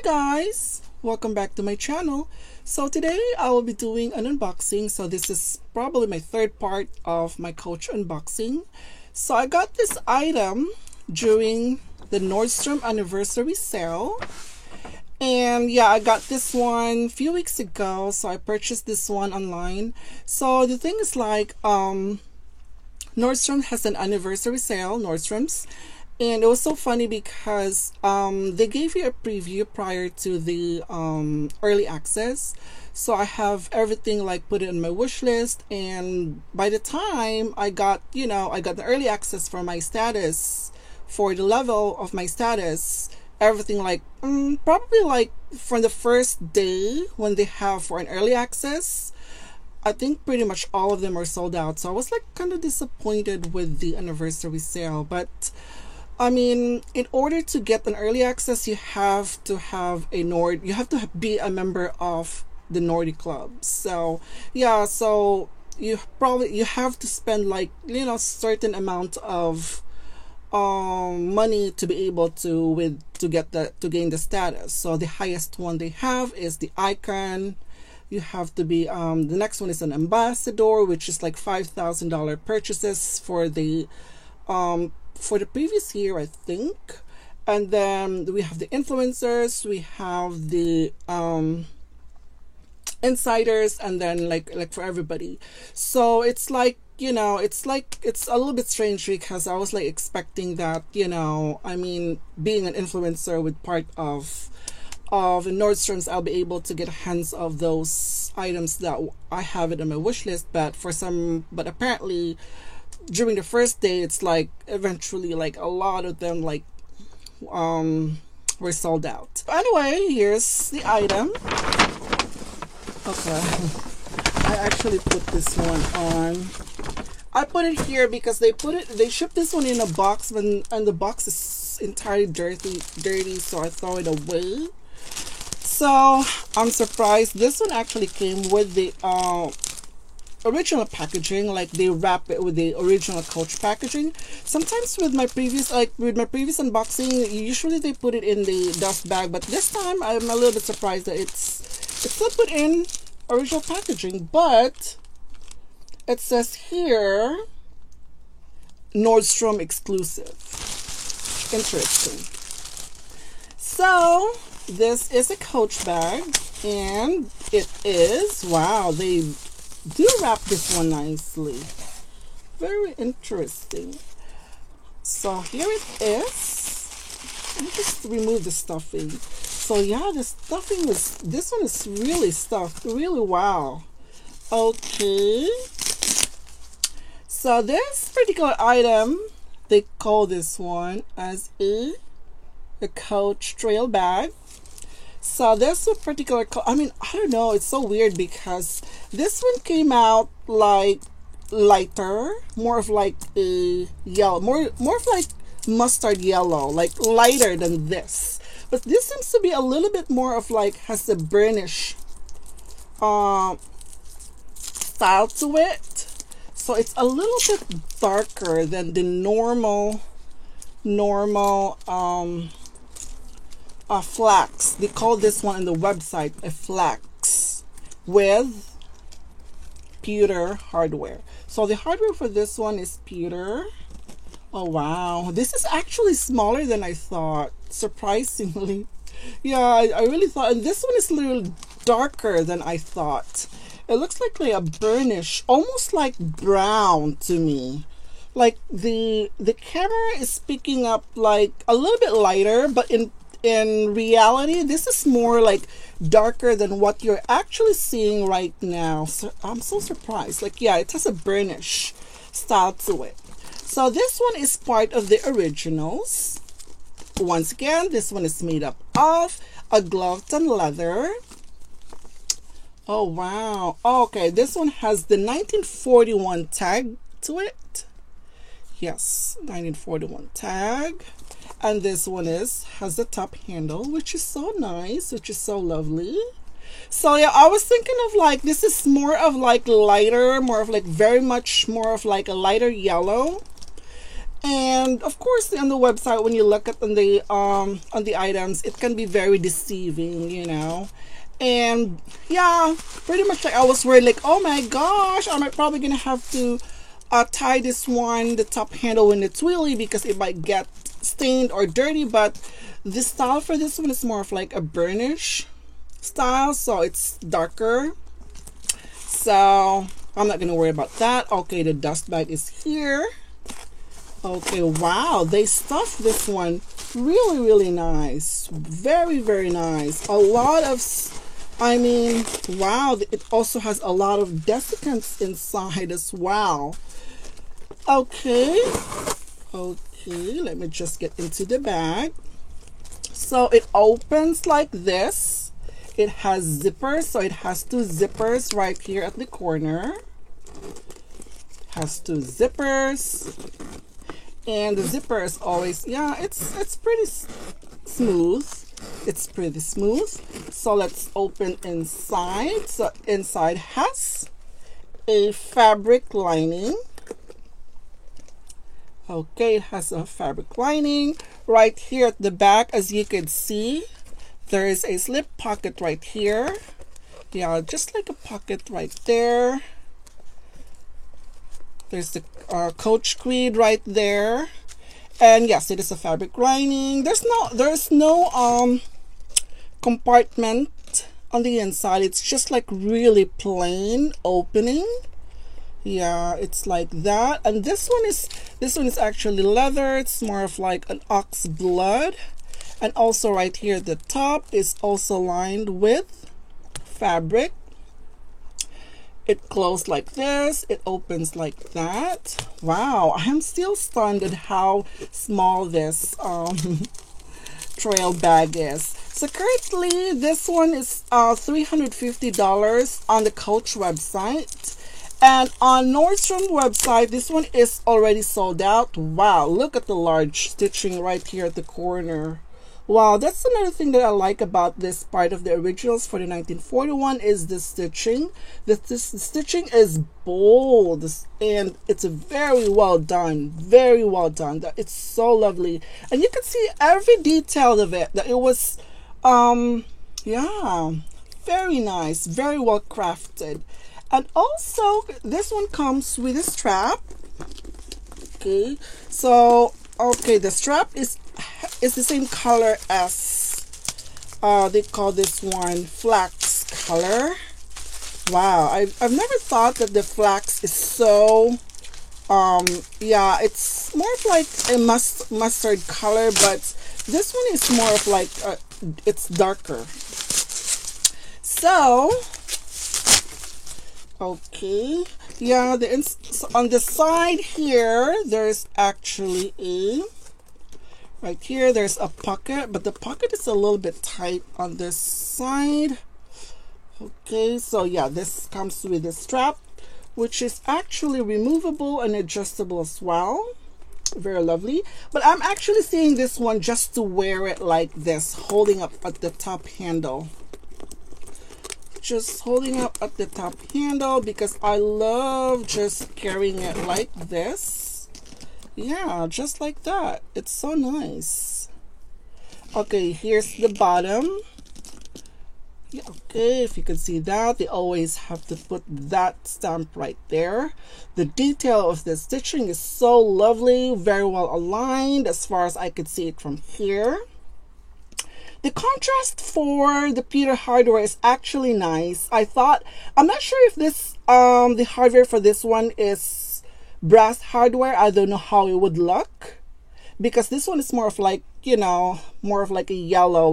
Hi guys, welcome back to my channel. So today I will be doing an unboxing. So this is probably my third part of my Coach unboxing. So I got this item during the Nordstrom anniversary sale, and yeah, I got this one a few weeks ago. So I purchased this one online. So the thing is, like, Nordstrom has an anniversary sale, Nordstrom's. And it was so funny because they gave you a preview prior to the early access. So I have everything like put it in my wish list, and by the time I got, I got the early access for my status, for the level of my status, everything like probably like from the first day when they have for an early access, I think pretty much all of them are sold out. So I was like kind of disappointed with the anniversary sale, but I mean, in order to get an early access, you have to have you have to be a member of the Nordy Club. So yeah, so you have to spend like, certain amount of money to be able to gain the status. So the highest one they have is the icon. You have to be the next one is an ambassador, which is like $5,000 purchases for the previous year, I think. And then we have the influencers, we have the insiders, and then like for everybody. So it's like, it's a little bit strange because I was like expecting that, I mean, being an influencer with part of Nordstrom's, I'll be able to get hands of those items that I have it on my wish list. But apparently during the first day, it's like eventually like a lot of them like were sold out. Anyway, here's the item. Okay, I actually put this one on. I put it here because they shipped this one in a box, and the box is entirely dirty, so I throw it away. So I'm surprised this one actually came with the original packaging. Like, they wrap it with the original Coach packaging. Sometimes with my previous unboxing, usually they put it in the dust bag, but this time I'm a little bit surprised that it's still put in original packaging, but it says here Nordstrom exclusive. Interesting. So this is a Coach bag, and it is, wow, they do wrap this one nicely. Very interesting. So here it is. Let me just remove the stuffing. So yeah, the stuffing is, this one is really stuffed. Really, wow. Okay. So this particular item, they call this one as a Coach trail bag. So this particular, I mean, I don't know, it's so weird because this one came out like lighter, more of like a yellow, more of like mustard yellow, like lighter than this. But this seems to be a little bit more of like, has a burnish style to it. So it's a little bit darker than the normal flax. They call this one on the website a flax with pewter hardware. So the hardware for this one is pewter. Oh wow, this is actually smaller than I thought, surprisingly. Yeah, I really thought, and this one is a little darker than I thought. It looks like a burnish, almost like brown to me. Like the camera is picking up like a little bit lighter, but in reality, this is more like darker than what you're actually seeing right now. So I'm so surprised. Like, yeah, it has a burnish style to it. So this one is part of the originals. Once again, this one is made up of a Glovton leather. Oh wow. Okay, this one has the 1941 tag to it. Yes, 1941 tag. And this one has the top handle, which is so nice, which is so lovely. So yeah, I was thinking of like, this is more of like lighter, more of like very much more of like a lighter yellow. And of course, on the website, when you look at on the items, it can be very deceiving, you know. And yeah, pretty much like I was worried, like, oh my gosh, I'm probably gonna have to tie this one, the top handle, when it's wheelie, because it might get stained or dirty. But the style for this one is more of like a burnish style, so it's darker. So I'm not gonna worry about that. Okay, the dust bag is here. Okay, wow, they stuffed this one really, really nice. Very, very nice. A lot of, I mean, wow, it also has a lot of desiccants inside as well. Okay, okay, let me just get into the bag. So it opens like this. It has zippers, so it has two zippers right here at the corner. Has two zippers. And the zipper is always, yeah, it's pretty smooth. It's pretty smooth. So let's open inside. So inside has a fabric lining. Okay, it has a fabric lining. Right here at the back, as you can see, there is a slip pocket right here. Yeah, just like a pocket right there. There's the Coach Creed right there. And yes, it is a fabric lining. There's no compartment on the inside. It's just like really plain opening. Yeah, it's like that. And this one is actually leather. It's more of like an ox blood. And also right here the top is also lined with fabric. It closes like this. It opens like that. Wow, I'm still stunned at how small this trail bag is. So currently this one is $350 on the Coach website. And on Nordstrom website, this one is already sold out. Wow, look at the large stitching right here at the corner. Wow, that's another thing that I like about this part of the originals for the 1941 is the stitching. The stitching is bold and it's very well done. Very well done. It's so lovely. And you can see every detail of it. That it was, yeah, very nice. Very well crafted. And also, this one comes with a strap. Okay, so, okay, the strap is the same color as they call this one flax color. Wow, I've never thought that the flax is so yeah, it's more of like a mustard color, but this one is more of like it's darker. So okay, yeah, so on the side here there's actually a right here, there's a pocket, but the pocket is a little bit tight on this side. Okay, so yeah, this comes with a strap, which is actually removable and adjustable as well. Very lovely. But I'm actually seeing this one just to wear it like this, holding up at the top handle. Just holding up at the top handle because I love just carrying it like this. Yeah, just like that. It's so nice. Okay, here's the bottom. Yeah, okay, if you can see that, they always have to put that stamp right there. The detail of the stitching is so lovely, very well aligned as far as I could see it from here. The contrast for the Peter hardware is actually nice. I'm not sure if this the hardware for this one is brass hardware. I don't know how it would look because this one is more of like, you know, more of like a yellow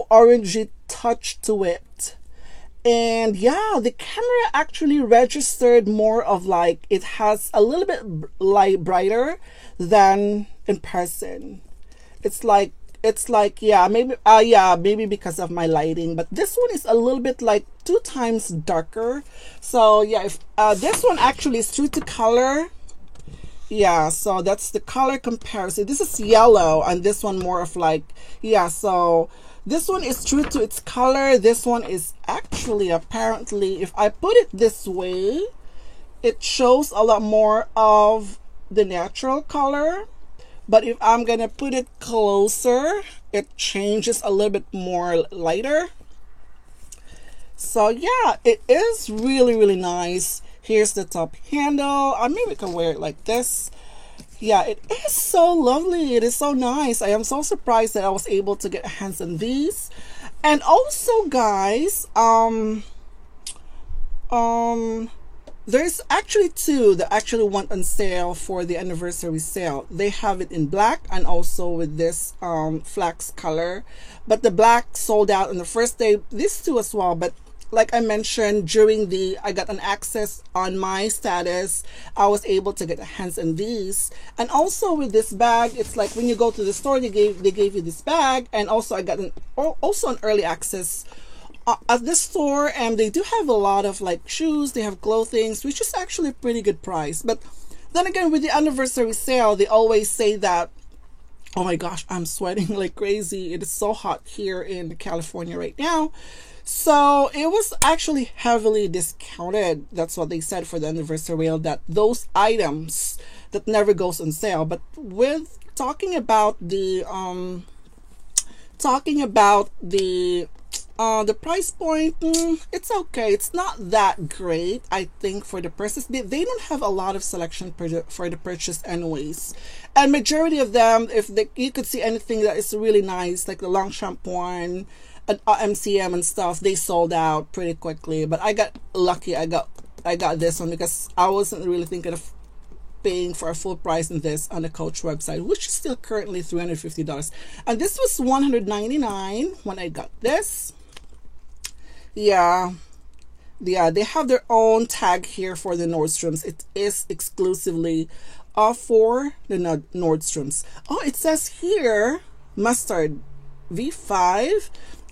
orangey touch to it. And yeah, the camera actually registered more of like, it has a little bit light brighter than in person. It's like yeah, maybe because of my lighting, but this one is a little bit like 2 times darker. So yeah, if this one actually is true to color. Yeah, so that's the color comparison. This is yellow and this one more of like, yeah, so this one is true to its color. This one is actually apparently, if I put it this way, it shows a lot more of the natural color, but if I'm gonna put it closer, it changes a little bit more lighter. So yeah, it is really, really nice. Here's the top handle. I maybe can wear it like this. Yeah, it is so lovely. It is so nice. I am so surprised that I was able to get hands on these. And also, guys, there's actually two that actually went on sale for the anniversary sale. They have it in black and also with this flax color, but the black sold out on the first day. These two as well, but like I mentioned, during I got an access on my status, I was able to get hands on these. And also with this bag, it's like when you go to the store, they gave you this bag, and also I got also an early access at this store, and they do have a lot of like shoes, they have clothing, which is actually a pretty good price. But then again, with the anniversary sale, they always say that, oh my gosh, I'm sweating like crazy. It is so hot here in California right now. So it was actually heavily discounted. That's what they said for the anniversary sale, that those items that never goes on sale. But with talking about the price point, it's okay. It's not that great, I think, for the purchase. They don't have a lot of selection for the purchase anyways. And majority of them, if you could see anything that is really nice, like the Longchamp one, MCM and stuff, they sold out pretty quickly. But I got lucky. I got this one because I wasn't really thinking of paying for a full price in this on the Coach website, which is still currently $350. And this was $199 when I got this. Yeah, they have their own tag here for the Nordstroms. It is exclusively for the Nordstroms. Oh, it says here mustard V5,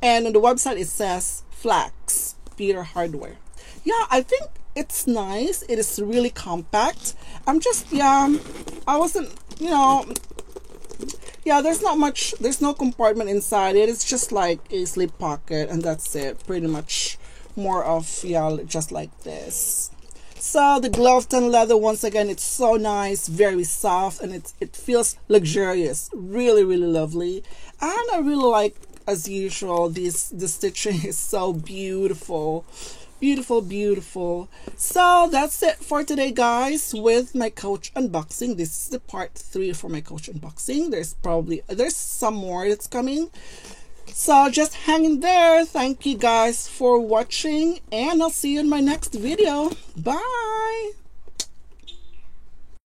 and on the website it says Flax Peter Hardware. Yeah, I think it's nice. It is really compact. I wasn't, there's not much, there's no compartment inside it. It's just like a slip pocket, and that's it. Pretty much more of, just like this. So the Glovton leather, once again, it's so nice, very soft, and it feels luxurious. Really, really lovely. And I really like, as usual, the stitching is so beautiful. Beautiful, beautiful. So that's it for today, guys, with my Coach unboxing. This is the part 3 for my Coach unboxing. There's some more that's coming. So just hang in there. Thank you guys for watching, and I'll see you in my next video. Bye.